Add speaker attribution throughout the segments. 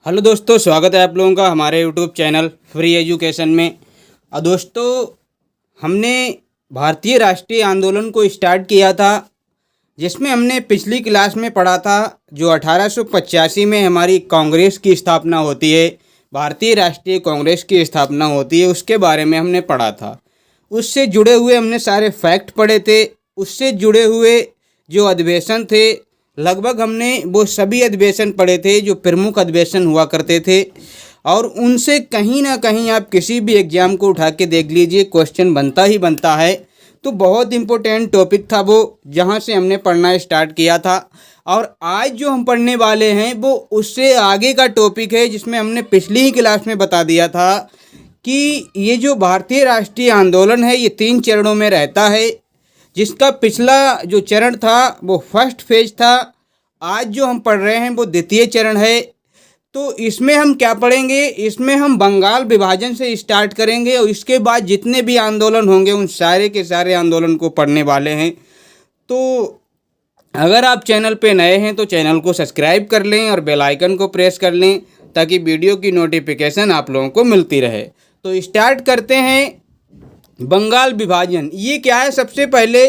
Speaker 1: Hello दोस्तों, स्वागत है आप लोगों का हमारे यूट्यूब चैनल फ्री एजुकेशन में। दोस्तों, हमने भारतीय राष्ट्रीय आंदोलन को स्टार्ट किया था, जिसमें हमने पिछली क्लास में पढ़ा था जो 1885 में हमारी कांग्रेस की स्थापना होती है, भारतीय राष्ट्रीय कांग्रेस की स्थापना होती है, उसके बारे में हमने पढ़ा था। उससे जुड़े हुए हमने सारे फैक्ट पढ़े थे। उससे जुड़े हुए जो अधिवेशन थे, लगभग हमने वो सभी अधिवेशन पढ़े थे जो प्रमुख अधिवेशन हुआ करते थे, और उनसे कहीं ना कहीं आप किसी भी एग्ज़ाम को उठा के देख लीजिए, क्वेश्चन बनता ही बनता है। तो बहुत इम्पोर्टेंट टॉपिक था वो, जहाँ से हमने पढ़ना स्टार्ट किया था। और आज जो हम पढ़ने वाले हैं वो उससे आगे का टॉपिक है, जिसमें हमने पिछली ही क्लास में बता दिया था कि ये जो भारतीय राष्ट्रीय आंदोलन है ये 3 चरणों में रहता है, जिसका पिछला जो चरण था वो फर्स्ट फेज था। आज जो हम पढ़ रहे हैं वो द्वितीय चरण है। तो इसमें हम क्या पढ़ेंगे, इसमें हम बंगाल विभाजन से स्टार्ट करेंगे और इसके बाद जितने भी आंदोलन होंगे उन सारे के सारे आंदोलन को पढ़ने वाले हैं। तो अगर आप चैनल पे नए हैं तो चैनल को सब्सक्राइब कर लें और बेल आइकन को प्रेस कर लें, ताकि वीडियो की नोटिफिकेशन आप लोगों को मिलती रहे। तो स्टार्ट करते हैं। बंगाल विभाजन ये क्या है, सबसे पहले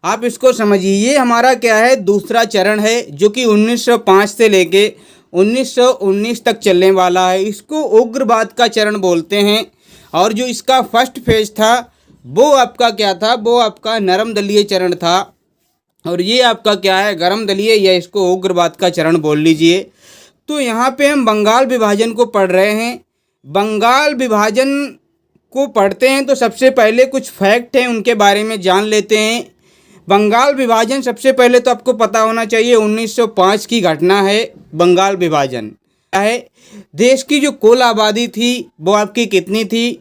Speaker 1: आप इसको समझिए। ये हमारा क्या है, दूसरा चरण है, जो कि 1905 से लेके 1919 तक चलने वाला है। इसको उग्रवाद का चरण बोलते हैं। और जो इसका फर्स्ट फेज था वो आपका क्या था, वो आपका नरम दलीय चरण था। और ये आपका क्या है, गरम दलीय, या इसको उग्रवाद का चरण बोल लीजिए। तो यहाँ पे हम बंगाल विभाजन को पढ़ रहे हैं। बंगाल विभाजन को पढ़ते हैं तो सबसे पहले कुछ फैक्ट हैं उनके बारे में जान लेते हैं। बंगाल विभाजन सबसे पहले तो आपको पता होना चाहिए 1905 की घटना है। बंगाल विभाजन क्या है, देश की जो कुल आबादी थी वो आपकी कितनी थी,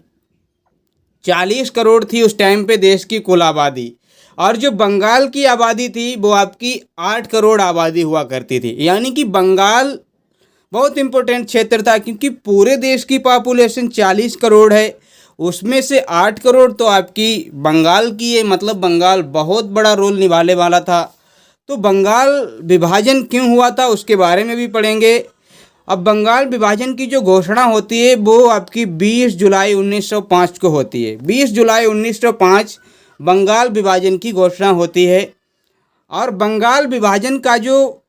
Speaker 1: 40 करोड़ थी उस टाइम पे देश की कुल आबादी। और जो बंगाल की आबादी थी वो आपकी 8 करोड़ आबादी हुआ करती थी। यानी कि बंगाल बहुत इंपॉर्टेंट क्षेत्र था, क्योंकि पूरे देश की पॉपुलेशन 40 करोड़ है, उसमें से 8 करोड़ तो आपकी बंगाल की है। मतलब बंगाल बहुत बड़ा रोल निभाने वाला था। तो बंगाल विभाजन क्यों हुआ था उसके बारे में भी पढ़ेंगे। अब बंगाल विभाजन की जो घोषणा होती है वो आपकी 20 जुलाई 1905 को होती है। 20 जुलाई 1905 बंगाल विभाजन की घोषणा होती है। और बंगाल विभाजन का जो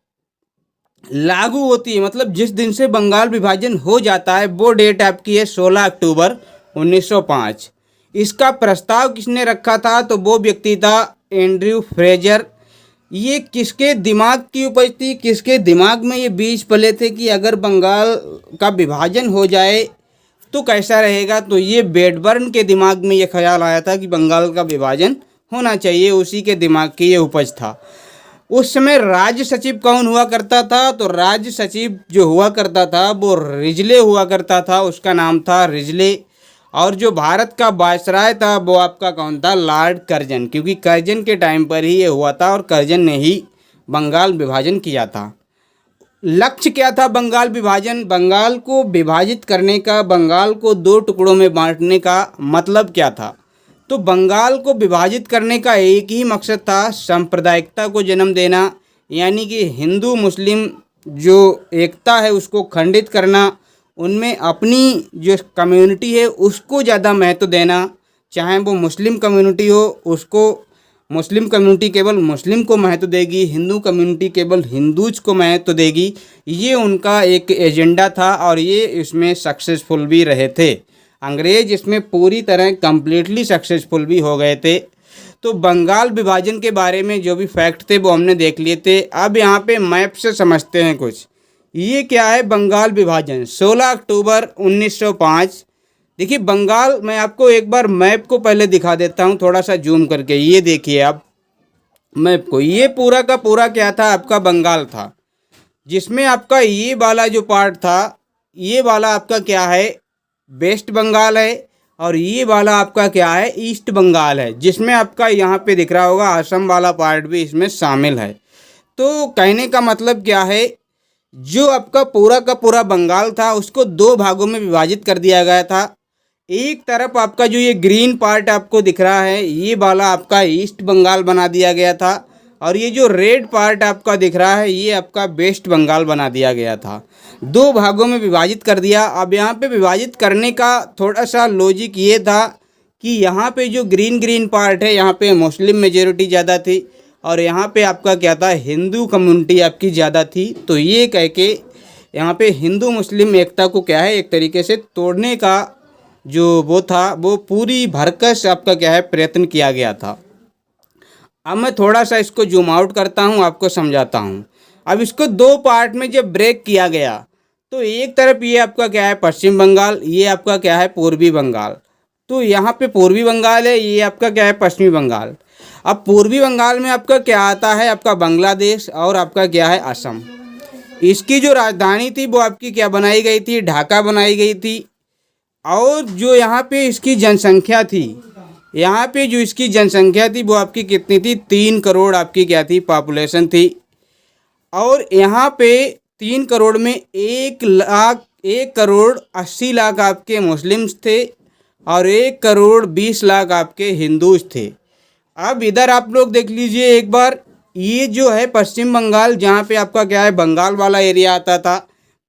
Speaker 1: लागू होती है, मतलब जिस दिन से बंगाल विभाजन हो जाता है, वो डेट आपकी है 16 अक्टूबर 1905। इसका प्रस्ताव किसने रखा था, तो वो व्यक्ति था एंड्रयू फ्रेजर। ये किसके दिमाग की उपज थी, किसके दिमाग में ये बीज पले थे कि अगर बंगाल का विभाजन हो जाए तो कैसा रहेगा। तो ये बेडबर्न के दिमाग में ये ख्याल आया था कि बंगाल का विभाजन होना चाहिए, उसी के दिमाग की ये उपज था। उस समय राज्य सचिव कौन हुआ करता था, तो राज्य सचिव जो हुआ करता था वो रिजले हुआ करता था, उसका नाम था रिजले। और जो भारत का वायसराय था वो आपका कौन था, लॉर्ड कर्जन, क्योंकि कर्जन के टाइम पर ही ये हुआ था और कर्जन ने ही बंगाल विभाजन किया था। लक्ष्य क्या था बंगाल विभाजन, बंगाल को विभाजित करने का, बंगाल को 2 टुकड़ों में बांटने का मतलब क्या था। तो बंगाल को विभाजित करने का एक ही मकसद था, सांप्रदायिकता को जन्म देना, यानी कि हिंदू मुस्लिम जो एकता है उसको खंडित करना, उनमें अपनी जो कम्युनिटी है उसको ज़्यादा महत्व देना। चाहे वो मुस्लिम कम्युनिटी हो, उसको मुस्लिम कम्युनिटी केवल मुस्लिम को महत्व देगी, हिंदू कम्युनिटी केवल हिंदूज को महत्व देगी। ये उनका एक एजेंडा था और ये इसमें सक्सेसफुल भी रहे थे। अंग्रेज इसमें पूरी तरह कम्प्लीटली सक्सेसफुल भी हो गए थे। तो बंगाल विभाजन के बारे में जो भी फैक्ट थे वो हमने देख लिए थे। अब यहाँ पे मैप से समझते हैं कुछ। ये क्या है बंगाल विभाजन, 16 अक्टूबर 1905। देखिए बंगाल, मैं आपको एक बार मैप को पहले दिखा देता हूँ थोड़ा सा जूम करके। ये देखिए आप मैप को, ये पूरा का पूरा क्या था, आपका बंगाल था, जिसमें आपका ये वाला जो पार्ट था, ये वाला आपका क्या है, वेस्ट बंगाल है। और ये वाला आपका क्या है, ईस्ट बंगाल है, जिसमें आपका यहाँ पे दिख रहा होगा असम वाला पार्ट भी इसमें शामिल है। तो कहने का मतलब क्या है, जो आपका पूरा का पूरा बंगाल था उसको 2 भागों में विभाजित कर दिया गया था। एक तरफ आपका जो ये ग्रीन पार्ट आपको दिख रहा है, ये वाला आपका ईस्ट बंगाल बना दिया गया था, और ये जो रेड पार्ट आपका दिख रहा है ये आपका वेस्ट बंगाल बना दिया गया था, 2 भागों में विभाजित कर दिया। अब यहाँ पे विभाजित करने का थोड़ा सा लॉजिक ये था कि यहाँ पे जो ग्रीन ग्रीन पार्ट है यहाँ पे मुस्लिम मेजॉरिटी ज़्यादा थी और यहाँ पे आपका क्या था, हिंदू कम्युनिटी आपकी ज़्यादा थी। तो ये कह के यहाँ पे हिंदू मुस्लिम एकता को क्या है एक तरीके से तोड़ने का जो वो था वो पूरी भरकस आपका क्या है प्रयत्न किया गया था। अब मैं थोड़ा सा इसको जूम आउट करता हूँ, आपको समझाता हूँ। अब इसको 2 पार्ट में जब ब्रेक किया गया तो एक तरफ ये आपका क्या है पश्चिम बंगाल, ये आपका क्या है पूर्वी बंगाल। तो यहाँ पे पूर्वी बंगाल है, ये आपका क्या है पश्चिमी बंगाल। अब पूर्वी बंगाल में आपका क्या आता है, आपका बांग्लादेश और आपका क्या है असम। इसकी जो राजधानी थी वो आपकी क्या बनाई गई थी, ढाका बनाई गई थी। और जो यहाँ पे इसकी जनसंख्या थी, यहाँ पे जो इसकी जनसंख्या थी वो आपकी कितनी थी, 3 करोड़ आपकी क्या थी पॉपुलेशन थी। और यहाँ पे 3 करोड़ में 1 करोड़ 80 लाख आपके मुस्लिम्स थे और 1 करोड़ 20 लाख आपके हिंदूज थे। अब इधर आप लोग देख लीजिए एक बार, ये जो है पश्चिम बंगाल जहाँ पे आपका क्या है बंगाल वाला एरिया आता था,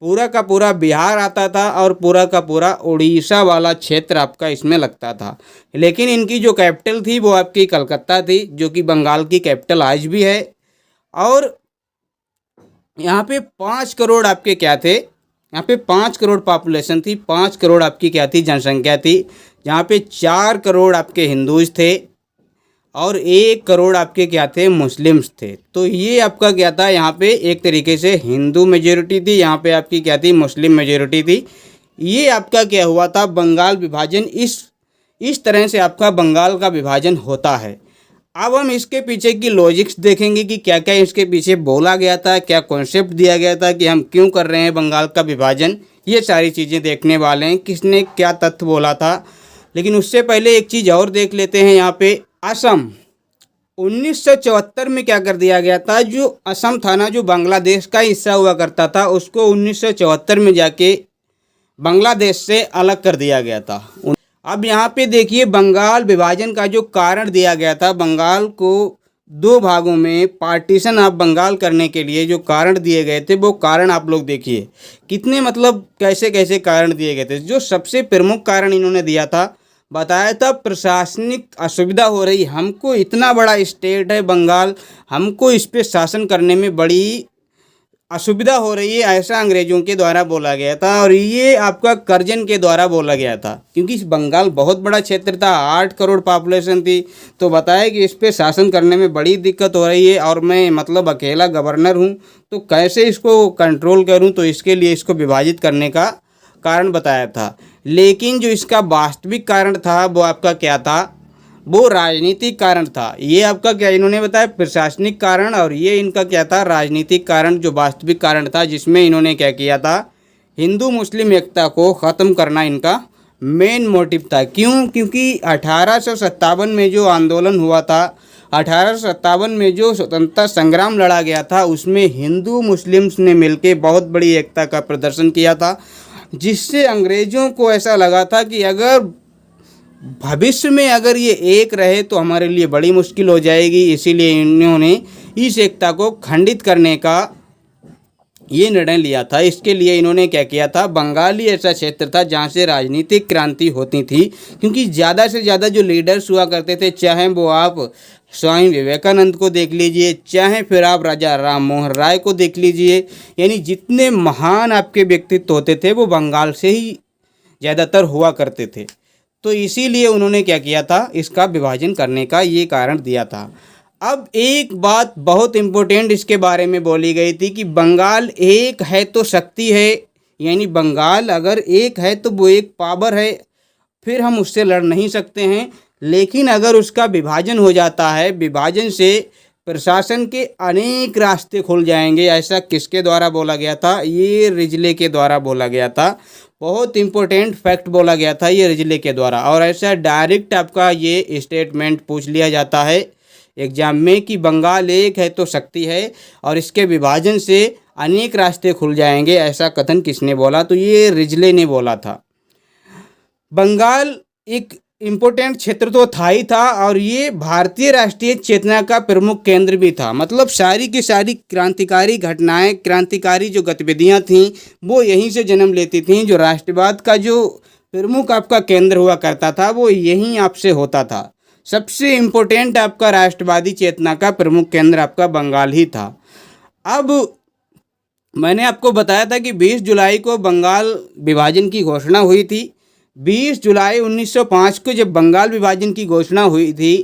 Speaker 1: पूरा का पूरा बिहार आता था और पूरा का पूरा उड़ीसा वाला क्षेत्र आपका इसमें लगता था। लेकिन इनकी जो कैपिटल थी वो आपकी कलकत्ता थी, जो कि बंगाल की कैपिटल आज भी है। और यहाँ पे 5 करोड़ आपके क्या थे, यहाँ पे 5 करोड़ पॉपुलेशन थी, 5 करोड़ आपकी क्या थी जनसंख्या थी, जहाँ पे 4 करोड़ आपके हिंदूज थे और 1 करोड़ आपके क्या थे मुस्लिम्स थे। तो ये आपका क्या था, यहाँ पे एक तरीके से हिंदू मेजॉरिटी थी, यहाँ पे आपकी क्या थी मुस्लिम मेजॉरिटी थी। ये आपका क्या हुआ था बंगाल विभाजन, इस तरह से आपका बंगाल का विभाजन होता है। अब हम इसके पीछे की लॉजिक्स देखेंगे कि क्या क्या इसके पीछे बोला गया था, क्या कॉन्सेप्ट दिया गया था कि हम क्यों कर रहे हैं बंगाल का विभाजन, ये सारी चीज़ें देखने वाले हैं, किसने क्या तथ्य बोला था। लेकिन उससे पहले एक चीज़ और देख लेते हैं। यहाँ पे असम 1974 में क्या कर दिया गया था, जो असम था ना, जो बांग्लादेश का हिस्सा हुआ करता था, उसको 1974 में जाके बांग्लादेश से अलग कर दिया गया था। अब यहाँ पे देखिए बंगाल विभाजन का जो कारण दिया गया था, बंगाल को 2 भागों में पार्टीशन ऑफ बंगाल करने के लिए जो कारण दिए गए थे, वो कारण आप लोग देखिए कितने मतलब कैसे कैसे कारण दिए गए थे। जो सबसे प्रमुख कारण इन्होंने दिया था, बताया था प्रशासनिक असुविधा हो रही, हमको इतना बड़ा स्टेट है बंगाल, हमको इस पर शासन करने में बड़ी असुविधा हो रही है, ऐसा अंग्रेजों के द्वारा बोला गया था। और ये आपका कर्जन के द्वारा बोला गया था, क्योंकि बंगाल बहुत बड़ा क्षेत्र था, 8 करोड़ पॉपुलेशन थी। तो बताया कि इस पे शासन करने में बड़ी दिक्कत हो रही है और मैं मतलब अकेला गवर्नर हूँ, तो कैसे इसको कंट्रोल करूँ, तो इसके लिए इसको विभाजित करने का कारण बताया था। लेकिन जो इसका वास्तविक कारण था वो आपका क्या था, वो राजनीतिक कारण था। ये आपका क्या इन्होंने बताया प्रशासनिक कारण, और ये इनका क्या था राजनीतिक कारण, जो वास्तविक कारण था, जिसमें इन्होंने क्या किया था हिंदू मुस्लिम एकता को ख़त्म करना इनका मेन मोटिव था। क्यों? क्योंकि 1857 में जो आंदोलन हुआ था, 1857 में जो स्वतंत्रता संग्राम लड़ा गया था, उसमें हिंदू मुस्लिम्स ने मिलकर बहुत बड़ी एकता का प्रदर्शन किया था, जिससे अंग्रेज़ों को ऐसा लगा था कि अगर भविष्य में अगर ये एक रहे तो हमारे लिए बड़ी मुश्किल हो जाएगी। इसीलिए इन्होंने इस एकता को खंडित करने का ये निर्णय लिया था। इसके लिए इन्होंने क्या किया था, बंगाली ऐसा क्षेत्र था जहाँ से राजनीतिक क्रांति होती थी, क्योंकि ज़्यादा से ज़्यादा जो लीडर्स हुआ करते थे, चाहे वो आप स्वामी विवेकानंद को देख लीजिए, चाहे फिर आप राजा राम मोहन राय को देख लीजिए, यानी जितने महान आपके व्यक्तित्व होते थे वो बंगाल से ही ज़्यादातर हुआ करते थे। तो इसीलिए उन्होंने क्या किया था, इसका विभाजन करने का ये कारण दिया था। अब एक बात बहुत इम्पोर्टेंट इसके बारे में बोली गई थी कि बंगाल एक है तो शक्ति है, यानी बंगाल अगर एक है तो वो एक पावर है, फिर हम उससे लड़ नहीं सकते हैं। लेकिन अगर उसका विभाजन हो जाता है, विभाजन से प्रशासन के अनेक रास्ते खुल जाएंगे। ऐसा किसके द्वारा बोला गया था, ये रिजले के द्वारा बोला गया था। बहुत इंपॉर्टेंट फैक्ट बोला गया था ये रिजले के द्वारा। और ऐसा डायरेक्ट आपका ये स्टेटमेंट पूछ लिया जाता है एग्जाम में कि बंगाल एक है तो शक्ति है और इसके विभाजन से अनेक रास्ते खुल जाएंगे। ऐसा कथन किसने बोला, तो ये रिजले ने बोला था। बंगाल एक इम्पोर्टेंट क्षेत्र तो था ही था, और ये भारतीय राष्ट्रीय चेतना का प्रमुख केंद्र भी था। मतलब सारी की सारी क्रांतिकारी घटनाएं, क्रांतिकारी जो गतिविधियां थीं वो यहीं से जन्म लेती थीं। जो राष्ट्रवाद का जो प्रमुख आपका केंद्र हुआ करता था वो यहीं आपसे होता था। सबसे इम्पोर्टेंट आपका राष्ट्रवादी चेतना का प्रमुख केंद्र आपका बंगाल ही था। अब मैंने आपको बताया था कि 20 जुलाई को बंगाल विभाजन की घोषणा हुई थी। 20 जुलाई 1905 को जब बंगाल विभाजन की घोषणा हुई थी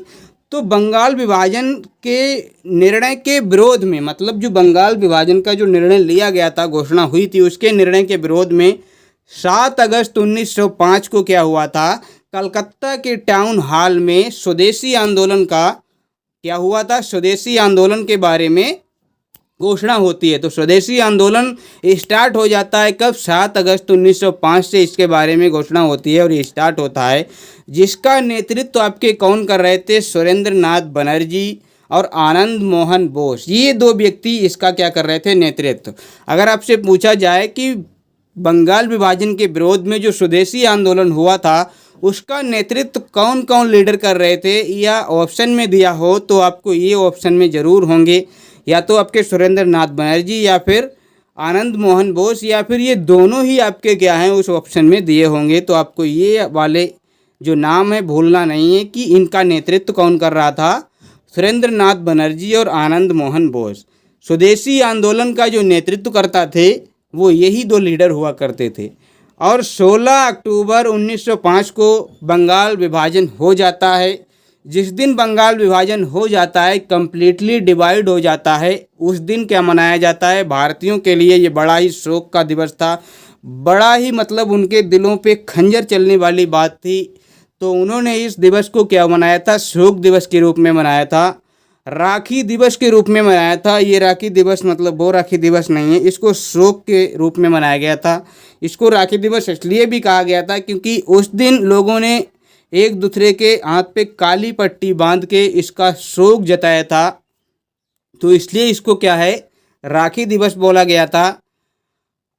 Speaker 1: तो बंगाल विभाजन के निर्णय के विरोध में, मतलब जो बंगाल विभाजन का जो निर्णय लिया गया था, घोषणा हुई थी, उसके निर्णय के विरोध में 7 अगस्त 1905 को क्या हुआ था, कलकत्ता के टाउन हॉल में स्वदेशी आंदोलन का क्या हुआ था, स्वदेशी आंदोलन के बारे में घोषणा होती है। तो स्वदेशी आंदोलन स्टार्ट हो जाता है कब, 7 अगस्त 1905 से इसके बारे में घोषणा होती है और ये स्टार्ट होता है। जिसका नेतृत्व तो आपके कौन कर रहे थे, सुरेंद्र नाथ बनर्जी और आनंद मोहन बोस, ये दो व्यक्ति इसका क्या कर रहे थे, नेतृत्व। अगर आपसे पूछा जाए कि बंगाल विभाजन के विरोध में जो स्वदेशी आंदोलन हुआ था उसका नेतृत्व कौन कौन लीडर कर रहे थे, या ऑप्शन में दिया हो तो आपको ये ऑप्शन में ज़रूर होंगे, या तो आपके सुरेंद्र नाथ बनर्जी या फिर आनंद मोहन बोस, या फिर ये दोनों ही आपके क्या हैं उस ऑप्शन में दिए होंगे। तो आपको ये वाले जो नाम है भूलना नहीं है कि इनका नेतृत्व कौन कर रहा था, सुरेंद्र नाथ बनर्जी और आनंद मोहन बोस। स्वदेशी आंदोलन का जो नेतृत्व करता थे वो यही दो लीडर हुआ करते थे। और 16 अक्टूबर 1905 को बंगाल विभाजन हो जाता है। जिस दिन बंगाल विभाजन हो जाता है, कंप्लीटली डिवाइड हो जाता है, उस दिन क्या मनाया जाता है, भारतीयों के लिए ये बड़ा ही शोक का दिवस था। बड़ा ही मतलब उनके दिलों पे खंजर चलने वाली बात थी। तो उन्होंने इस दिवस को क्या मनाया था, शोक दिवस के रूप में मनाया था, राखी दिवस के रूप में मनाया था। ये राखी दिवस मतलब वो राखी दिवस नहीं है, इसको शोक के रूप में मनाया गया था। इसको राखी दिवस इसलिए भी कहा गया था क्योंकि उस दिन लोगों ने एक दूसरे के हाथ पे काली पट्टी बांध के इसका शोक जताया था, तो इसलिए इसको क्या है, राखी दिवस बोला गया था।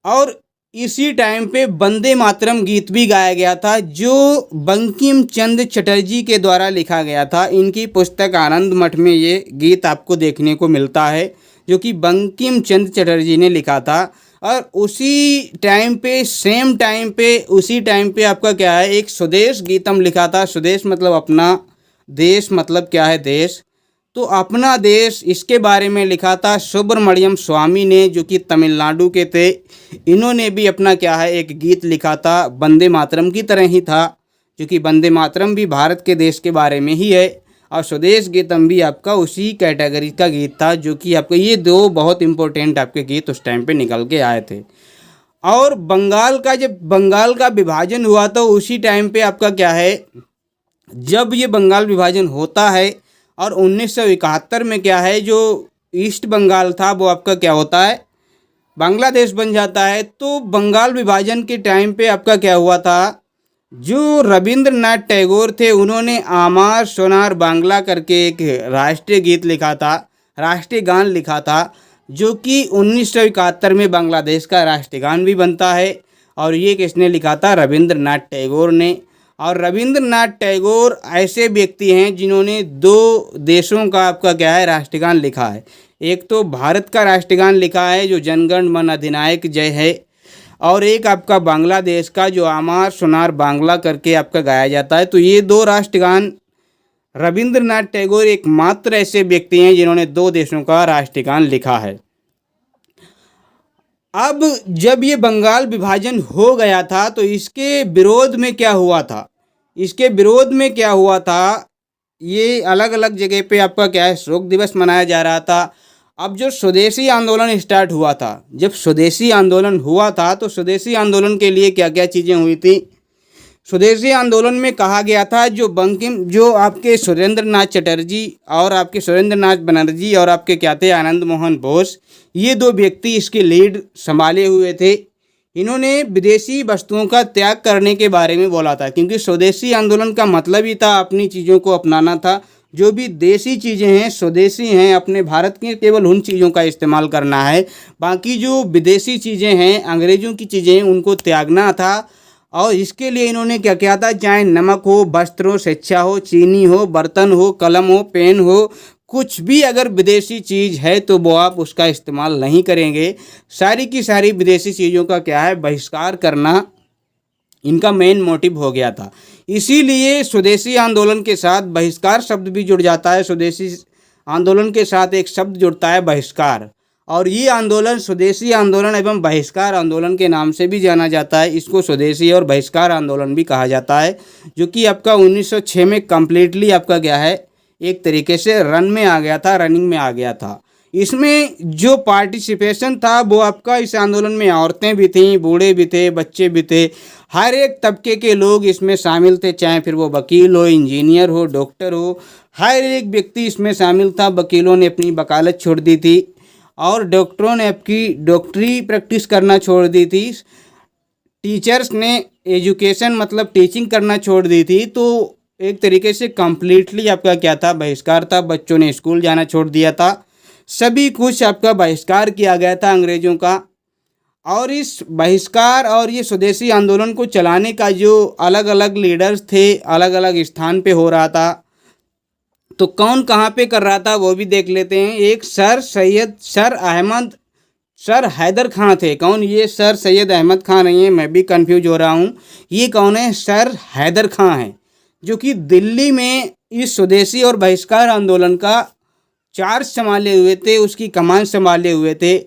Speaker 1: और इसी टाइम पे वंदे मातरम गीत भी गाया गया था जो बंकिम चंद्र चटर्जी के द्वारा लिखा गया था। इनकी पुस्तक आनंद मठ में ये गीत आपको देखने को मिलता है जो कि बंकिम चंद्र चटर्जी ने लिखा था। और उसी टाइम पे, सेम टाइम पे, उसी टाइम पे आपका क्या है, एक स्वदेश गीतम लिखा था। स्वदेश मतलब अपना, देश मतलब क्या है, देश। तो अपना देश, इसके बारे में लिखा था सुब्रमण्यम स्वामी ने, जो कि तमिलनाडु के थे। इन्होंने भी अपना क्या है, एक गीत लिखा था, वंदे मातरम की तरह ही था, जो कि वंदे मातरम भी भारत के देश के बारे में ही है और स्वदेश गीतम भी आपका उसी कैटेगरी का गीत था। जो कि आपको ये दो बहुत इंपॉर्टेंट आपके गीत उस टाइम पे निकल के आए थे। और बंगाल का, जब बंगाल का विभाजन हुआ तो उसी टाइम पे आपका क्या है, जब ये बंगाल विभाजन होता है और 1971 में क्या है, जो ईस्ट बंगाल था वो आपका क्या होता है, बांग्लादेश बन जाता है। तो बंगाल विभाजन के टाइम पे आपका क्या हुआ था, जो रविंद्रनाथ टैगोर थे उन्होंने आमार सोनार बांग्ला करके एक राष्ट्रीय गीत लिखा था, राष्ट्रीय गान लिखा था, जो कि 1971 में बांग्लादेश का राष्ट्रीय गान भी बनता है। और ये किसने लिखा था, रविंद्रनाथ टैगोर ने। और रविंद्रनाथ टैगोर ऐसे व्यक्ति हैं जिन्होंने दो देशों का आपका क्या है, राष्ट्रगान लिखा है। एक तो भारत का राष्ट्रगान लिखा है जो जनगण मन अधिनायक जय है, और एक आपका बांग्लादेश का जो आमार सोनार बांग्ला करके आपका गाया जाता है। तो ये दो राष्ट्रगान, रविंद्रनाथ टैगोर एकमात्र ऐसे व्यक्ति हैं जिन्होंने दो देशों का राष्ट्रगान लिखा है। अब जब ये बंगाल विभाजन हो गया था तो इसके विरोध में क्या हुआ था, इसके विरोध में क्या हुआ था, ये अलग अलग जगह पे आपका क्या है, शोक दिवस मनाया जा रहा था। अब जो स्वदेशी आंदोलन स्टार्ट हुआ था, जब स्वदेशी आंदोलन हुआ था तो स्वदेशी आंदोलन के लिए क्या क्या चीज़ें हुई थी, स्वदेशी आंदोलन में कहा गया था जो आपके सुरेंद्र नाथ चटर्जी और आपके सुरेंद्र नाथ बनर्जी और आपके क्या थे, आनंद मोहन बोस, ये दो व्यक्ति इसके लीड संभाले हुए थे। इन्होंने विदेशी वस्तुओं का त्याग करने के बारे में बोला था, क्योंकि स्वदेशी आंदोलन का मतलब ही था अपनी चीज़ों को अपनाना था। जो भी देसी चीज़ें हैं, स्वदेशी हैं, अपने भारत की केवल उन चीज़ों का इस्तेमाल करना है। बाकी जो विदेशी चीज़ें हैं, अंग्रेज़ों की चीज़ें हैं, उनको त्यागना था। और इसके लिए इन्होंने क्या किया था, चाहे नमक हो, वस्त्र हो, शिक्षा हो, चीनी हो, बर्तन हो, कलम हो, पेन हो, कुछ भी अगर विदेशी चीज़ है तो वो आप उसका इस्तेमाल नहीं करेंगे। सारी की सारी विदेशी चीज़ों का क्या है, बहिष्कार करना इनका मेन मोटिव हो गया था। इसीलिए स्वदेशी आंदोलन के साथ बहिष्कार शब्द भी जुड़ जाता है। स्वदेशी आंदोलन के साथ एक शब्द जुड़ता है, बहिष्कार, और ये आंदोलन स्वदेशी आंदोलन एवं बहिष्कार आंदोलन के नाम से भी जाना जाता है। इसको स्वदेशी और बहिष्कार आंदोलन भी कहा जाता है, जो कि आपका 1906 में कम्प्लीटली आपका क्या है, एक तरीके से रन में आ गया था, रनिंग में आ गया था। इसमें जो पार्टिसिपेशन था वो आपका, इस आंदोलन में औरतें भी थीं, बूढ़े भी थे, बच्चे भी थे, हर एक तबके के लोग इसमें शामिल थे, चाहे फिर वो वकील हो, इंजीनियर हो, डॉक्टर हो, हर एक व्यक्ति इसमें शामिल था। वकीलों ने अपनी वकालत छोड़ दी थी और डॉक्टरों ने आपकी डॉक्टरी प्रैक्टिस करना छोड़ दी थी। टीचर्स ने एजुकेशन मतलब टीचिंग करना छोड़ दी थी। तो एक तरीके से कम्प्लीटली आपका क्या था, बहिष्कार था। बच्चों ने स्कूल जाना छोड़ दिया था, सभी कुछ आपका बहिष्कार किया गया था अंग्रेज़ों का। और इस बहिष्कार और ये स्वदेशी आंदोलन को चलाने का जो अलग अलग लीडर्स थे, अलग अलग स्थान पे हो रहा था, तो कौन कहाँ पे कर रहा था वो भी देख लेते हैं। एक सर हैदर खां थे। कौन ये? सर सैयद अहमद खां नहीं है, मैं भी कंफ्यूज हो रहा हूँ। ये कौन है? सर हैदर खां हैं, जो कि दिल्ली में इस स्वदेशी और बहिष्कार आंदोलन का चार्ज संभाले हुए थे, उसकी कमान संभाले हुए थे।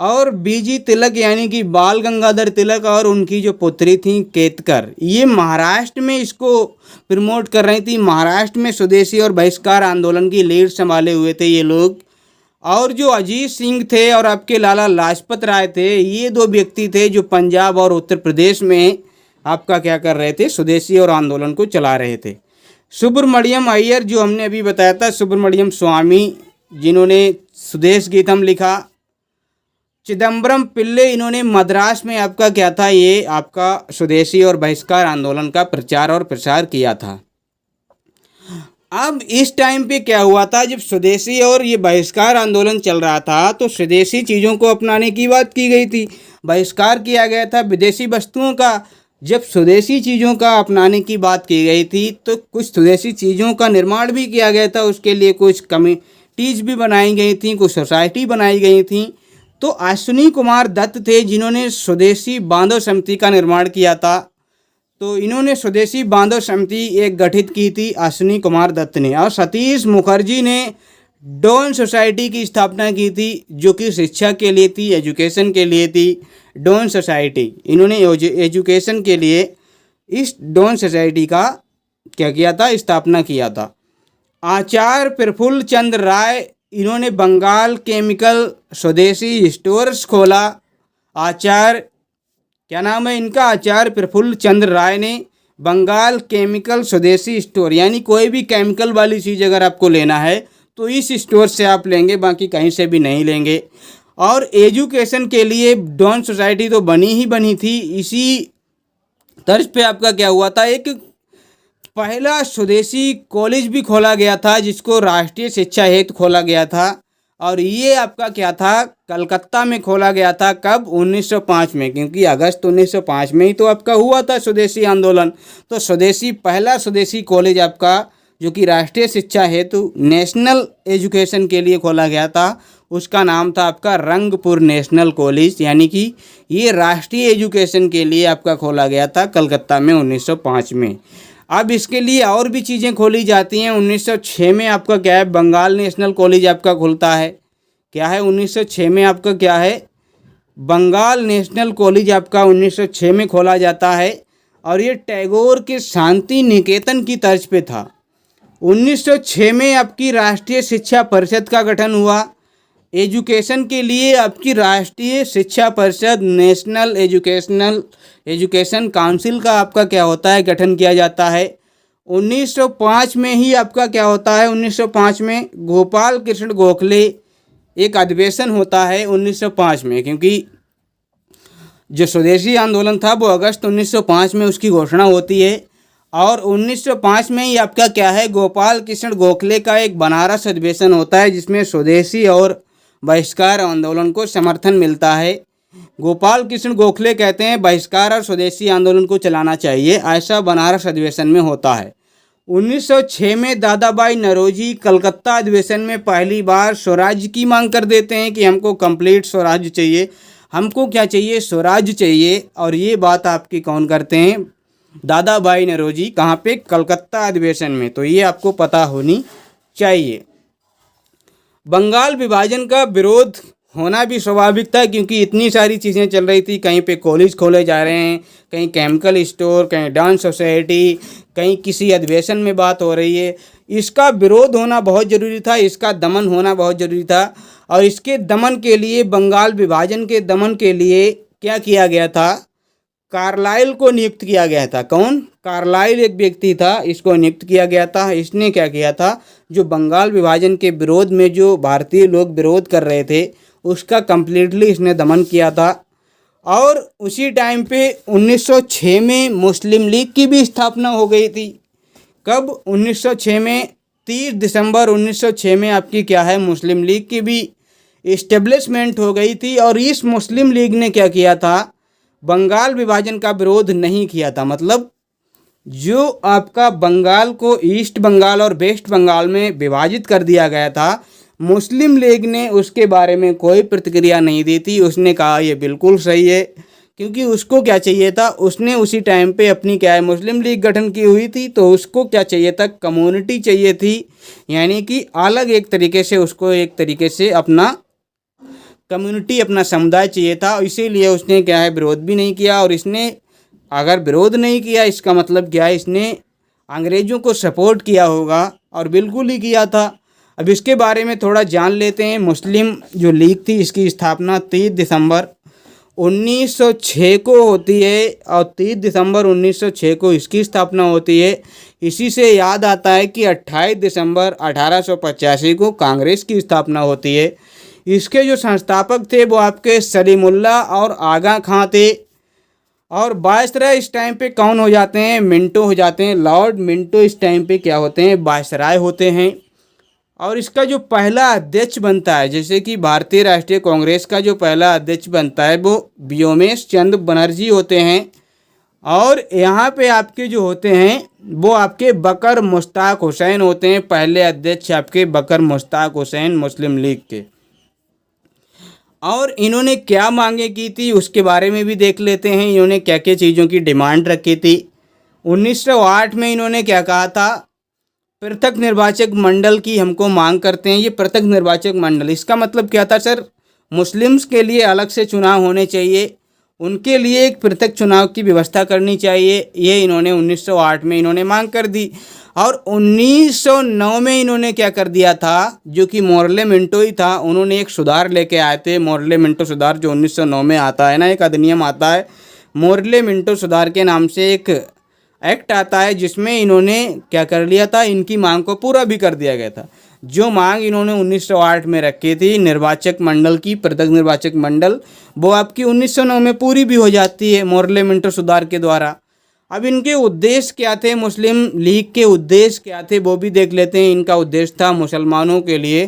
Speaker 1: और बीजी तिलक यानी कि बाल गंगाधर तिलक और उनकी जो पुत्री थी केतकर, ये महाराष्ट्र में इसको प्रमोट कर रही थी। महाराष्ट्र में स्वदेशी और बहिष्कार आंदोलन की लीड संभाले हुए थे ये लोग। और जो अजीत सिंह थे और आपके लाला लाजपत राय थे, ये दो व्यक्ति थे जो पंजाब और उत्तर प्रदेश में आपका क्या कर रहे थे, स्वदेशी और आंदोलन को चला रहे थे। सुब्रमण्यम अय्यर जो हमने अभी बताया था, सुब्रमण्यम स्वामी जिन्होंने स्वदेश गीतम लिखा। चिदम्बरम पिल्ले, इन्होंने मद्रास में आपका क्या था, ये आपका स्वदेशी और बहिष्कार आंदोलन का प्रचार और प्रसार किया था। अब इस टाइम पे क्या हुआ था, जब स्वदेशी और ये बहिष्कार आंदोलन चल रहा था तो स्वदेशी चीज़ों को अपनाने की बात की गई थी, बहिष्कार किया गया था विदेशी वस्तुओं का। जब स्वदेशी चीज़ों का अपनाने की बात की गई थी तो कुछ स्वदेशी चीज़ों का निर्माण भी किया गया था। उसके लिए कुछ कमेटीज भी बनाई गई थी, कुछ सोसाइटी बनाई गई थी। तो अश्विनी कुमार दत्त थे जिन्होंने स्वदेशी बांधव समिति का निर्माण किया था। तो इन्होंने स्वदेशी बांधव समिति एक गठित की थी, अश्विनी कुमार दत्त ने। और सतीश मुखर्जी ने डॉन सोसाइटी की स्थापना की थी, जो कि शिक्षा के लिए थी, एजुकेशन के लिए थी। डॉन सोसाइटी, इन्होंने एजुकेशन के लिए इस डॉन सोसाइटी का क्या किया था, स्थापना किया था। आचार्य प्रफुल्ल चंद्र राय, इन्होंने बंगाल केमिकल स्वदेशी स्टोर्स खोला। आचार्य, क्या नाम है इनका? आचार्य प्रफुल्ल चंद्र राय ने बंगाल केमिकल स्वदेशी स्टोर, यानी कोई भी केमिकल वाली चीज़ अगर आपको लेना है तो इस स्टोर से आप लेंगे, बाकी कहीं से भी नहीं लेंगे। और एजुकेशन के लिए डॉन सोसाइटी तो बनी ही बनी थी। इसी तर्ज पे आपका क्या हुआ था, एक पहला स्वदेशी कॉलेज भी खोला गया था, जिसको राष्ट्रीय शिक्षा हेतु खोला गया था। और ये आपका क्या था, कलकत्ता में खोला गया था। कब? 1905 में, क्योंकि अगस्त 1905 में ही तो आपका हुआ था स्वदेशी आंदोलन। तो पहला स्वदेशी कॉलेज आपका, जो कि राष्ट्रीय शिक्षा हेतु नेशनल एजुकेशन के लिए खोला गया था, उसका नाम था आपका रंगपुर नेशनल कॉलेज, यानी कि ये राष्ट्रीय एजुकेशन के लिए आपका खोला गया था कलकत्ता में 1905 में। अब इसके लिए और भी चीज़ें खोली जाती हैं। 1906 में आपका क्या है, बंगाल नेशनल कॉलेज आपका खुलता है। क्या है? 1906 में आपका क्या है, बंगाल नेशनल कॉलेज आपका 1906 में खोला जाता है। और ये टैगोर के शांति निकेतन की तर्ज पे था। 1906 में आपकी राष्ट्रीय शिक्षा परिषद का गठन हुआ। एजुकेशन के लिए आपकी राष्ट्रीय शिक्षा परिषद, नेशनल एजुकेशन काउंसिल का आपका क्या होता है, गठन किया जाता है। 1905 में ही आपका क्या होता है, 1905 में गोपाल कृष्ण गोखले एक अधिवेशन होता है 1905 में, क्योंकि जो स्वदेशी आंदोलन था वो अगस्त 1905 में उसकी घोषणा होती है। और 1905 में ही आपका क्या है, गोपाल कृष्ण गोखले का एक बनारस अधिवेशन होता है, जिसमें स्वदेशी और बहिष्कार आंदोलन को समर्थन मिलता है। गोपाल कृष्ण गोखले कहते हैं बहिष्कार और स्वदेशी आंदोलन को चलाना चाहिए, ऐसा बनारस अधिवेशन में होता है। 1906 में दादाभाई नौरोजी कलकत्ता अधिवेशन में पहली बार स्वराज्य की मांग कर देते हैं कि हमको कंप्लीट स्वराज्य चाहिए, हमको क्या चाहिए, स्वराज्य चाहिए। और ये बात आपकी कौन करते हैं, दादाभाई नौरोजी। कहाँ पे, कलकत्ता अधिवेशन में। तो ये आपको पता होनी चाहिए। बंगाल विभाजन का विरोध होना भी स्वाभाविक था, क्योंकि इतनी सारी चीज़ें चल रही थी। कहीं पे कॉलेज खोले जा रहे हैं, कहीं केमिकल स्टोर, कहीं डांस सोसाइटी, कहीं किसी अधिवेशन में बात हो रही है। इसका विरोध होना बहुत ज़रूरी था, इसका दमन होना बहुत ज़रूरी था। और इसके दमन के लिए, बंगाल विभाजन के दमन के लिए क्या किया गया था, कार्लाइल को नियुक्त किया गया था। कौन, कार्लाइल एक व्यक्ति था, इसको नियुक्त किया गया था। इसने क्या किया था, जो बंगाल विभाजन के विरोध में जो भारतीय लोग विरोध कर रहे थे उसका कंप्लीटली इसने दमन किया था। और उसी टाइम पे 1906 में मुस्लिम लीग की भी स्थापना हो गई थी। कब, 1906 में 30 दिसंबर 1906 में आपकी क्या है, मुस्लिम लीग की भी इस्टेब्लिशमेंट हो गई थी। और इस मुस्लिम लीग ने क्या किया था, बंगाल विभाजन का विरोध नहीं किया था। मतलब जो आपका बंगाल को ईस्ट बंगाल और वेस्ट बंगाल में विभाजित कर दिया गया था, मुस्लिम लीग ने उसके बारे में कोई प्रतिक्रिया नहीं दी थी। उसने कहा ये बिल्कुल सही है, क्योंकि उसको क्या चाहिए था, उसने उसी टाइम पे अपनी क्या है, मुस्लिम लीग गठन की हुई थी। तो उसको क्या चाहिए था, कम्युनिटी चाहिए थी, यानी कि अलग एक तरीके से उसको एक तरीके से अपना कम्युनिटी, अपना समुदाय चाहिए था। इसीलिए उसने क्या है, विरोध भी नहीं किया। और इसने अगर विरोध नहीं किया, इसका मतलब क्या है, इसने अंग्रेज़ों को सपोर्ट किया होगा, और बिल्कुल ही किया था। अब इसके बारे में थोड़ा जान लेते हैं। मुस्लिम जो लीग थी, इसकी स्थापना 30 दिसंबर 1906 को होती है, और 30 दिसंबर 1906 को इसकी स्थापना होती है। इसी से याद आता है कि 28 दिसंबर 1885 को कांग्रेस की स्थापना होती है। इसके जो संस्थापक थे वो आपके सलीमुल्लाह और आगा खां थे। और वायसराय इस टाइम पे कौन हो जाते हैं, मिंटो हो जाते हैं। लॉर्ड मिंटो इस टाइम पे क्या होते हैं, वायसराय होते हैं। और इसका जो पहला अध्यक्ष बनता है, जैसे कि भारतीय राष्ट्रीय कांग्रेस का जो पहला अध्यक्ष बनता है वो व्योमेश चंद्र बनर्जी होते हैं। और यहाँ पे आपके जो होते हैं वो आपके बकर मुश्ताक हुसैन होते हैं। पहले अध्यक्ष आपके बकर मुश्ताक हुसैन मुस्लिम लीग के। और इन्होंने क्या मांगे की थी उसके बारे में भी देख लेते हैं। इन्होंने क्या क्या चीज़ों की डिमांड रखी थी। 1908 में इन्होंने क्या कहा था, पृथक निर्वाचक मंडल की हमको मांग करते हैं। ये पृथक निर्वाचक मंडल, इसका मतलब क्या था सर, मुस्लिम्स के लिए अलग से चुनाव होने चाहिए, उनके लिए एक पृथक चुनाव की व्यवस्था करनी चाहिए। ये इन्होंने 1908 में इन्होंने मांग कर दी। और 1909 में इन्होंने क्या कर दिया था, जो कि मोर्ले मिंटो ही था, उन्होंने एक सुधार लेके आए थे, मोर्ले मिंटो सुधार, जो 1909 में आता है ना, एक अधिनियम आता है मोर्ले मिंटो सुधार के नाम से, एक एक्ट आता है, जिसमें इन्होंने क्या कर लिया था, इनकी मांग को पूरा भी कर दिया गया था। जो मांग इन्होंने 1908 में रखी थी निर्वाचक मंडल की, पृथक निर्वाचक मंडल, वो आपकी 1909 में पूरी भी हो जाती है मोर्ले मिंटो सुधार के द्वारा। अब इनके उद्देश्य क्या थे, मुस्लिम लीग के उद्देश्य क्या थे वो भी देख लेते हैं। इनका उद्देश्य था मुसलमानों के लिए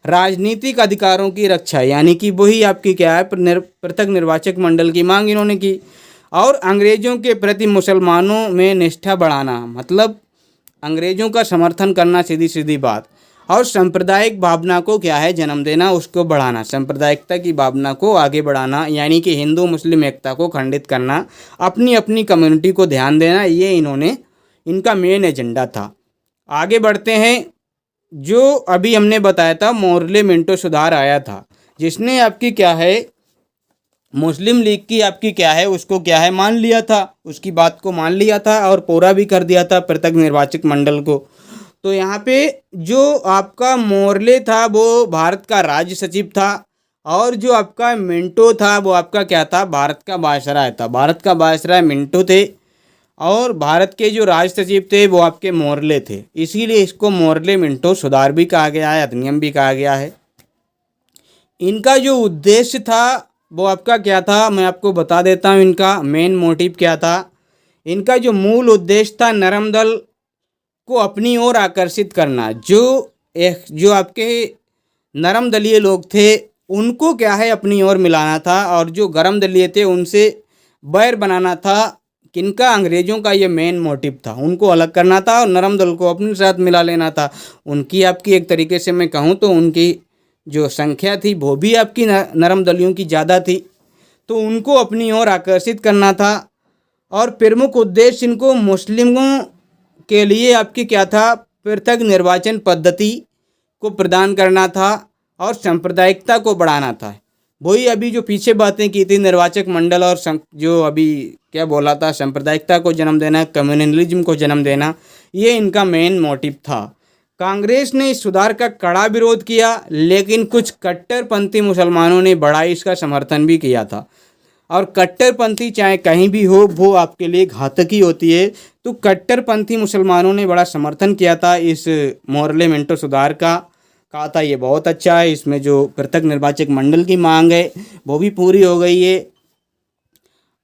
Speaker 1: राजनीतिक अधिकारों की रक्षा, यानी कि वही आपकी क्या है, पृथक निर्वाचक मंडल की मांग इन्होंने की। और अंग्रेज़ों के प्रति मुसलमानों में निष्ठा बढ़ाना, मतलब अंग्रेज़ों का समर्थन करना, सीधी सीधी बात। और सांप्रदायिक भावना को क्या है, जन्म देना, उसको बढ़ाना, सांप्रदायिकता की भावना को आगे बढ़ाना, यानी कि हिंदू मुस्लिम एकता को खंडित करना, अपनी अपनी कम्युनिटी को ध्यान देना, ये इन्होंने, इनका मेन एजेंडा था। आगे बढ़ते हैं। जो अभी हमने बताया था मोर्ले मिंटो सुधार आया था, जिसने आपकी क्या है, मुस्लिम लीग की आपकी क्या है, उसको क्या है, मान लिया था, उसकी बात को मान लिया था और पूरा भी कर दिया था पृथक निर्वाचक मंडल को। तो यहाँ पे जो आपका मोर्ले था वो भारत का राज्य सचिव था, और जो आपका मिंटो था वो आपका क्या था, भारत का वायसराय था। भारत का वायसराय मिंटो थे, और भारत के जो राज सचिव थे वो आपके मोर्ले थे। इसीलिए इसको मोर्ले मिंटो सुधार भी कहा गया है, अधिनियम भी कहा गया है। इनका जो उद्देश्य था वो आपका क्या था, मैं आपको बता देता हूँ। इनका मेन मोटिव क्या था, इनका जो मूल उद्देश्य था, नरम दल को अपनी ओर आकर्षित करना। जो आपके नरम दलीय लोग थे उनको क्या है अपनी ओर मिलाना था, और जो गरम दलीय थे उनसे बैर बनाना था। किनका? अंग्रेज़ों का ये मेन मोटिव था, उनको अलग करना था और नरम दल को अपने साथ मिला लेना था। उनकी आपकी एक तरीके से मैं कहूँ तो उनकी जो संख्या थी वो भी आपकी नरम दलियों की ज़्यादा थी, तो उनको अपनी ओर आकर्षित करना था। और प्रमुख उद्देश्य इनको मुस्लिमों के लिए आपकी क्या था? पृथक निर्वाचन पद्धति को प्रदान करना था और सांप्रदायिकता को बढ़ाना था। वही अभी जो पीछे बातें की थी निर्वाचक मंडल और जो अभी क्या बोला था, सांप्रदायिकता को जन्म देना, कम्युनलिज्म को जन्म देना, ये इनका मेन मोटिव था। कांग्रेस ने इस सुधार का कड़ा विरोध किया, लेकिन कुछ कट्टरपंथी मुसलमानों ने बड़ा इसका समर्थन भी किया था। और कट्टरपंथी चाहे कहीं भी हो वो आपके लिए घातक ही होती है। तो कट्टरपंथी मुसलमानों ने बड़ा समर्थन किया था इस मोर्लेमेंटो सुधार का। कहा था ये बहुत अच्छा है, इसमें जो पृथक निर्वाचक मंडल की मांग है वो भी पूरी हो गई है।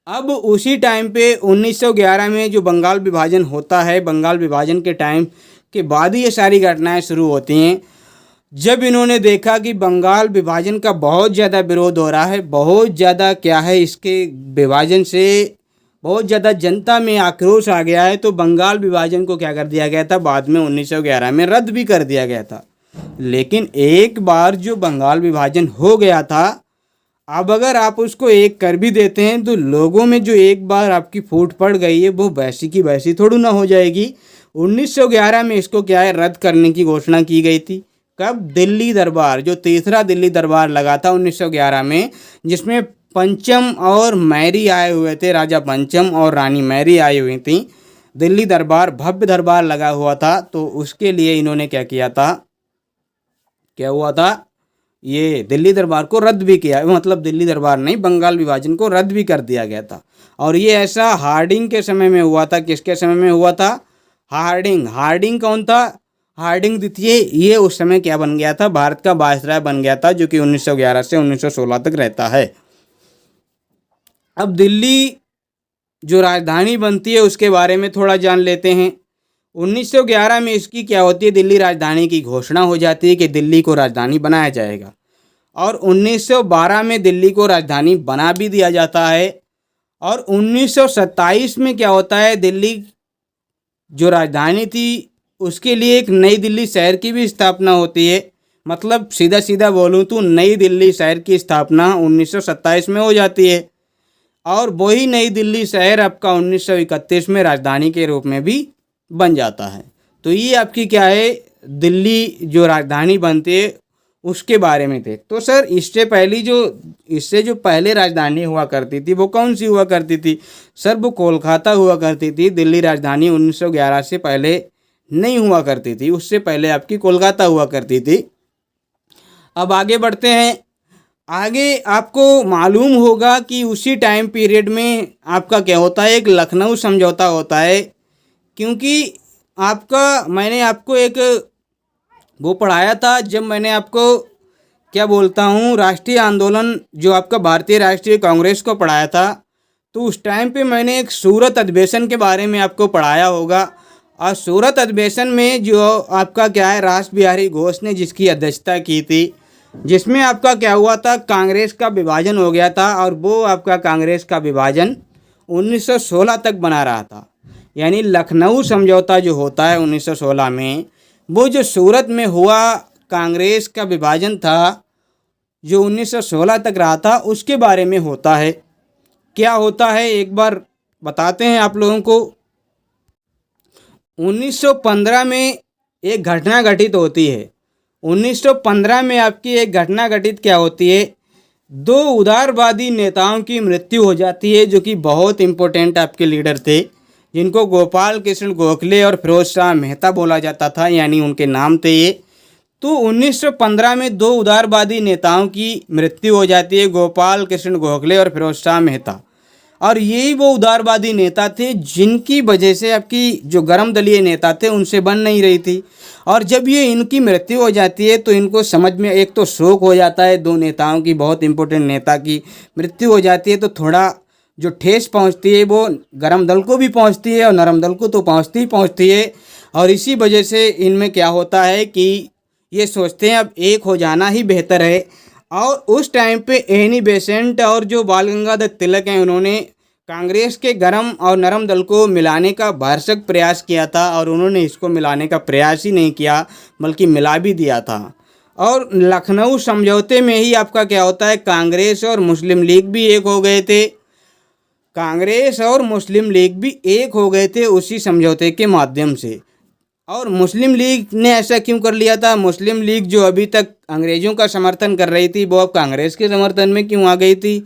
Speaker 1: अब उसी टाइम पे 1911 में जो बंगाल विभाजन होता है, बंगाल विभाजन के टाइम के बाद ही ये सारी घटनाएं शुरू होती हैं। जब इन्होंने देखा कि बंगाल विभाजन का बहुत ज़्यादा विरोध हो रहा है, बहुत ज़्यादा क्या है इसके विभाजन से बहुत ज़्यादा जनता में आक्रोश आ गया है, तो बंगाल विभाजन को क्या कर दिया गया था, बाद में 1911 में रद्द भी कर दिया गया था। लेकिन एक बार जो बंगाल विभाजन हो गया था, अब अगर आप उसको एक कर भी देते हैं तो लोगों में जो एक बार आपकी फूट पड़ गई है वो वैसी की वैसी थोड़ी ना हो जाएगी। 1911 में इसको क्या है रद्द करने की घोषणा की गई थी। कब? दिल्ली दरबार, जो तीसरा दिल्ली दरबार लगा था 1911 में, जिसमें पंचम और मैरी आए हुए थे, राजा पंचम और रानी मैरी आई हुई थी। दिल्ली दरबार भव्य दरबार लगा हुआ था, तो उसके लिए इन्होंने क्या किया था, क्या हुआ था, ये दिल्ली दरबार को रद्द भी किया, मतलब दिल्ली दरबार नहीं, बंगाल विभाजन को रद्द भी कर दिया गया था। और ये ऐसा हार्डिंग के समय में हुआ था। किसके समय में हुआ था? हार्डिंग। हार्डिंग कौन था? हार्डिंग द्वितीय। ये उस समय क्या बन गया था? भारत का वायसराय बन गया था, जो कि 1911 से 1916 तक रहता है। अब दिल्ली जो राजधानी बनती है उसके बारे में थोड़ा जान लेते हैं। 1911 में इसकी क्या होती है, दिल्ली राजधानी की घोषणा हो जाती है कि दिल्ली को राजधानी बनाया जाएगा। और 1912 में दिल्ली को राजधानी बना भी दिया जाता है। और 1927 में क्या होता है, दिल्ली जो राजधानी थी उसके लिए एक नई दिल्ली शहर की भी स्थापना होती है। मतलब सीधा सीधा बोलूँ तो नई दिल्ली शहर की स्थापना 1927 में हो जाती है। और वही नई दिल्ली शहर आपका 1931 में राजधानी के रूप में भी बन जाता है। तो ये आपकी क्या है, दिल्ली जो राजधानी बनती है उसके बारे में थे। तो सर इससे जो पहले राजधानी हुआ करती थी वो कौन सी हुआ करती थी? सर वो कोलकाता हुआ करती थी। दिल्ली राजधानी 1911 से पहले नहीं हुआ करती थी, उससे पहले आपकी कोलकाता हुआ करती थी। अब आगे बढ़ते हैं। आगे आपको मालूम होगा कि उसी टाइम पीरियड में आपका क्या होता है, एक लखनऊ समझौता होता है। क्योंकि मैंने आपको एक वो पढ़ाया था, जब मैंने आपको क्या बोलता हूँ, राष्ट्रीय आंदोलन जो आपका भारतीय राष्ट्रीय कांग्रेस को पढ़ाया था, तो उस टाइम पे मैंने एक सूरत अधिवेशन के बारे में आपको पढ़ाया होगा। और सूरत अधिवेशन में जो आपका क्या है, रास बिहारी घोष ने जिसकी अध्यक्षता की थी, जिसमें आपका क्या हुआ था, कांग्रेस का विभाजन हो गया था। और वो आपका कांग्रेस का विभाजन 1916 तक बना रहा था। यानी लखनऊ समझौता जो होता है 1916 में, वो जो सूरत में हुआ कांग्रेस का विभाजन था जो 1916 तक रहा था, उसके बारे में होता है। क्या होता है एक बार बताते हैं आप लोगों को। 1915 में एक घटना घटित होती है। 1915 में आपकी एक घटना घटित क्या होती है, दो उदारवादी नेताओं की मृत्यु हो जाती है, जो कि बहुत इम्पोर्टेंट आपके लीडर थे, जिनको गोपाल कृष्ण गोखले और फिरोज शाह मेहता बोला जाता था, यानी उनके नाम थे ये। तो 1915 में दो उदारवादी नेताओं की मृत्यु हो जाती है, गोपाल कृष्ण गोखले और फिरोज शाह मेहता। और यही वो उदारवादी नेता थे जिनकी वजह से आपकी जो गरम दलीय नेता थे उनसे बन नहीं रही थी। और जब ये इनकी मृत्यु हो जाती है तो इनको समझ में एक तो शोक हो जाता है, दो नेताओं की, बहुत इंपॉर्टेंट नेता की मृत्यु हो जाती है, तो थोड़ा जो ठेस पहुंचती है वो गरम दल को भी पहुंचती है और नरम दल को तो पहुंचती ही पहुंचती है। और इसी वजह से इनमें क्या होता है कि ये सोचते हैं अब एक हो जाना ही बेहतर है। और उस टाइम पे एनी बेसेंट और जो बाल गंगाधर तिलक हैं, उन्होंने कांग्रेस के गरम और नरम दल को मिलाने का भरसक प्रयास किया था, और उन्होंने इसको मिलाने का प्रयास ही नहीं किया बल्कि मिला भी दिया था। और लखनऊ समझौते में ही आपका क्या होता है, कांग्रेस और मुस्लिम लीग भी एक हो गए थे। कांग्रेस और मुस्लिम लीग भी एक हो गए थे उसी समझौते के माध्यम से। और मुस्लिम लीग ने ऐसा क्यों कर लिया था? मुस्लिम लीग जो अभी तक अंग्रेज़ों का समर्थन कर रही थी, वो अब कांग्रेस के समर्थन में क्यों आ गई थी?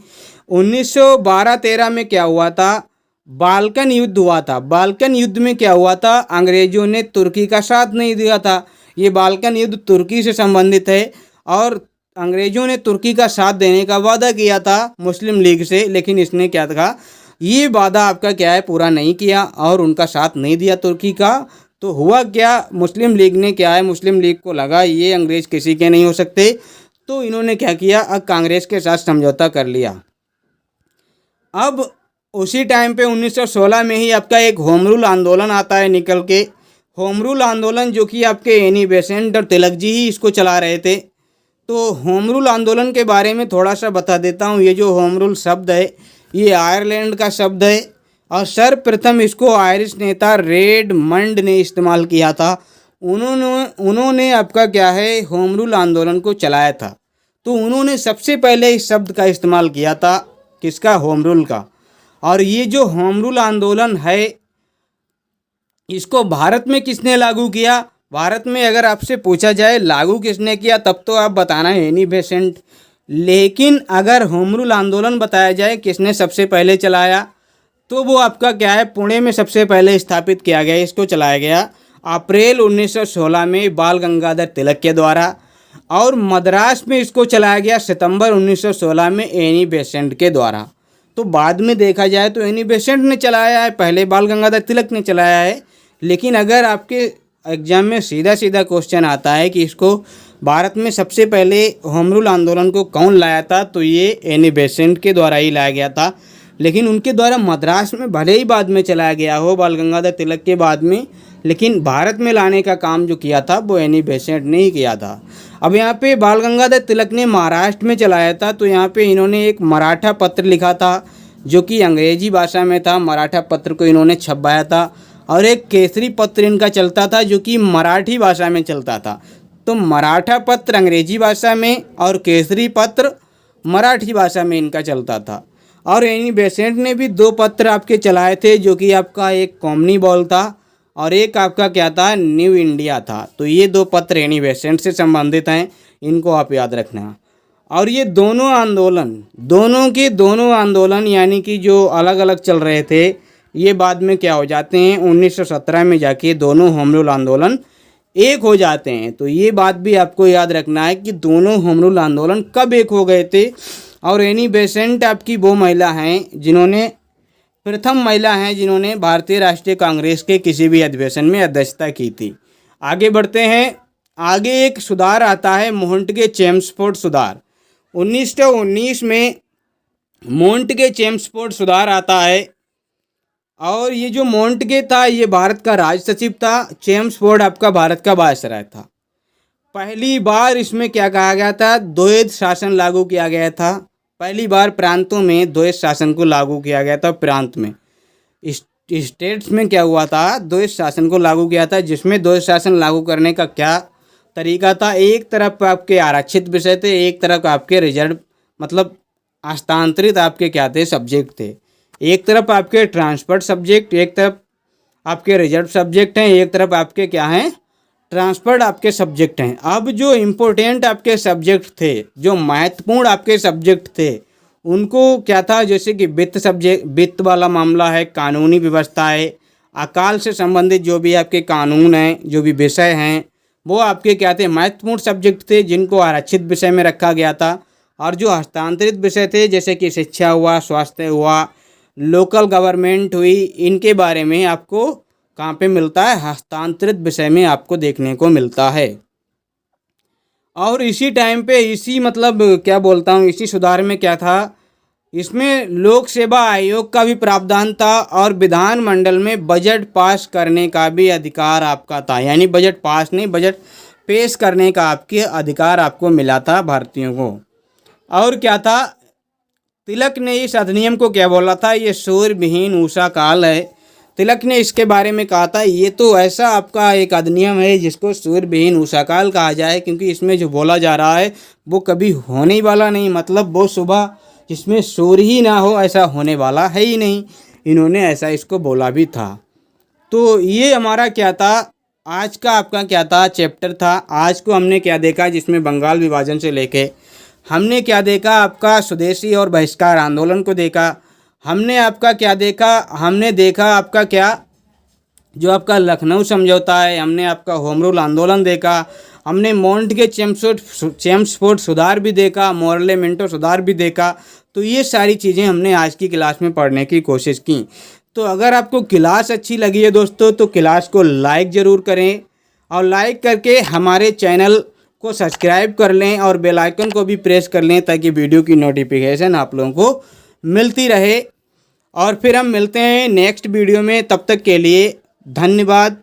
Speaker 1: 1912-13 में क्या हुआ था? बाल्कन युद्ध हुआ था। बाल्कन युद्ध में क्या हुआ था? अंग्रेज़ों ने तुर्की का साथ नहीं दिया था। ये बाल्कन युद्ध तुर्की से संबंधित है, और अंग्रेज़ों ने तुर्की का साथ देने का वादा किया था मुस्लिम लीग से, लेकिन इसने क्या कहा, ये वादा आपका क्या है, पूरा नहीं किया और उनका साथ नहीं दिया तुर्की का। तो हुआ क्या, मुस्लिम लीग ने क्या है, मुस्लिम लीग को लगा ये अंग्रेज़ किसी के नहीं हो सकते, तो इन्होंने क्या किया, अब कांग्रेस के साथ समझौता कर लिया। अब उसी टाइम पे 1916 में ही आपका एक होम रूल आंदोलन आता है निकल के। होम रूल आंदोलन जो कि आपके एनी बेसेंट और तिलक जी ही इसको चला रहे थे। तो होम रूल आंदोलन के बारे में थोड़ा सा बता देता हूँ। ये जो होम रूल शब्द है, ये आयरलैंड का शब्द है, और सर्वप्रथम इसको आयरिश नेता रेडमंड ने इस्तेमाल किया था। उन्होंने आपका क्या है, होम रूल आंदोलन को चलाया था। तो उन्होंने सबसे पहले इस शब्द का इस्तेमाल किया था, किसका, होम रूल का। और ये जो होम रूल आंदोलन है, इसको भारत में किसने लागू किया? भारत में अगर आपसे पूछा जाए लागू किसने किया, तब तो आप बताना है एनी बेसेंट। लेकिन अगर होम रूल आंदोलन बताया जाए किसने सबसे पहले चलाया, तो वो आपका क्या है, पुणे में सबसे पहले स्थापित किया गया, इसको चलाया गया अप्रैल 1916 में बाल गंगाधर तिलक के द्वारा। और मद्रास में इसको चलाया गया सितंबर 1916 में एनी बेसेंट के द्वारा। तो बाद में देखा जाए तो एनी बेसेंट ने चलाया है, पहले बाल गंगाधर तिलक ने चलाया है। लेकिन अगर आपके एग्जाम में सीधा सीधा क्वेश्चन आता है कि इसको भारत में सबसे पहले होम रूल आंदोलन को कौन लाया था, तो ये एनी बेसेंट के द्वारा ही लाया गया था। लेकिन उनके द्वारा मद्रास में भले ही बाद में चलाया गया हो, बाल गंगाधर तिलक के बाद में, लेकिन भारत में लाने का काम जो किया था वो एनी बेसेंट ने ही किया था। अब यहाँ पे बाल गंगाधर तिलक ने महाराष्ट्र में चलाया था। तो यहाँ पे इन्होंने एक मराठा पत्र लिखा था जो कि अंग्रेजी भाषा में था। मराठा पत्र को इन्होंने छपवाया था। और एक केसरी पत्र इनका चलता था जो कि मराठी भाषा में चलता था। तो मराठा पत्र अंग्रेजी भाषा में और केसरी पत्र मराठी भाषा में इनका चलता था। और एनी बेसेंट ने भी 2 पत्र आपके चलाए थे, जो कि आपका एक कॉमनी बॉल था और एक आपका क्या था, न्यू इंडिया था। तो ये 2 पत्र एनी बेसेंट से संबंधित हैं, इनको आप याद रखना। और ये दोनों आंदोलन यानी कि जो अलग अलग चल रहे थे, ये बाद में क्या हो जाते हैं, 1917 में जाके दोनों होम रूल आंदोलन एक हो जाते हैं। तो ये बात भी आपको याद रखना है कि दोनों होम रूल आंदोलन कब एक हो गए थे। और एनी बेसेंट आपकी वो महिला हैं जिन्होंने, प्रथम महिला हैं जिन्होंने भारतीय राष्ट्रीय कांग्रेस के किसी भी अधिवेशन में अध्यक्षता की थी। आगे बढ़ते हैं। आगे एक सुधार आता है, मोंटगे चेम्सफोर्ड सुधार। 1919 में मोंटगे चेम्सफोर्ड सुधार आता है। और ये जो मोंटगे था, ये भारत का राज सचिव था। चेम्सफोर्ड आपका भारत का वायसराय था। पहली बार इसमें क्या कहा गया था, द्वैध शासन लागू किया गया था। पहली बार प्रांतों में द्वैध शासन को लागू किया गया था। प्रांत में, स्टेट्स में क्या हुआ था, द्वैध शासन को लागू किया था। जिसमें द्वैध शासन लागू करने का क्या तरीका था, एक तरफ आपके आरक्षित विषय थे, एक तरफ आपके रिजर्व मतलब हस्तांतरित आपके क्या थे, सब्जेक्ट थे। एक तरफ आपके ट्रांसफर्ड सब्जेक्ट, एक तरफ आपके रिजर्व सब्जेक्ट हैं, एक तरफ आपके क्या हैं, ट्रांसफर्ड आपके सब्जेक्ट हैं। अब जो इम्पोर्टेंट आपके सब्जेक्ट थे, जो महत्वपूर्ण आपके सब्जेक्ट थे, उनको क्या था, जैसे कि वित्त वाला मामला है, कानूनी व्यवस्था है, अकाल से संबंधित जो भी आपके कानून हैं, जो भी विषय हैं, वो आपके क्या थे, महत्वपूर्ण सब्जेक्ट थे, जिनको आरक्षित विषय में रखा गया था। और जो हस्तांतरित विषय थे, जैसे कि शिक्षा हुआ, स्वास्थ्य हुआ, लोकल गवर्नमेंट हुई, इनके बारे में आपको कहाँ पे मिलता है, हस्तांतरित विषय में आपको देखने को मिलता है। और इसी टाइम पे, इसी मतलब क्या बोलता हूँ, इसी सुधार में क्या था, इसमें लोक सेवा आयोग का भी प्रावधान था और विधानमंडल में बजट पास करने का भी अधिकार आपका था। यानी बजट पास नहीं, बजट पेश करने का आपके अधिकार आपको मिला था भारतीयों को। और क्या था, तिलक ने इस अधिनियम को क्या बोला था, ये सूर्य विहीन उषा काल है। तिलक ने इसके बारे में कहा था ये तो ऐसा आपका एक अधिनियम है जिसको सूर्य विहीन उषा काल कहा जाए, क्योंकि इसमें जो बोला जा रहा है वो कभी होने ही वाला नहीं, मतलब वो सुबह जिसमें सूर्य ही ना हो ऐसा होने वाला है ही नहीं। इन्होंने ऐसा इसको बोला भी था। तो ये हमारा क्या था, आज का आपका क्या था चैप्टर था। आज को हमने क्या देखा, जिसमें बंगाल विभाजन से लेके हमने क्या देखा, आपका स्वदेशी और बहिष्कार आंदोलन को देखा। हमने आपका क्या देखा, हमने देखा आपका क्या जो आपका लखनऊ समझौता है, हमने आपका होम रूल आंदोलन देखा, हमने मॉन्ट के चेम्सफोर्ड सुधार भी देखा, मोरले मिंटो सुधार भी देखा। तो ये सारी चीज़ें हमने आज की क्लास में पढ़ने की कोशिश की। तो अगर आपको क्लास अच्छी लगी है दोस्तों तो क्लास को लाइक ज़रूर करें, और लाइक करके हमारे चैनल को सब्सक्राइब कर लें और बेल आइकन को भी प्रेस कर लें, ताकि वीडियो की नोटिफिकेशन आप लोगों को मिलती रहे। और फिर हम मिलते हैं नेक्स्ट वीडियो में, तब तक के लिए धन्यवाद।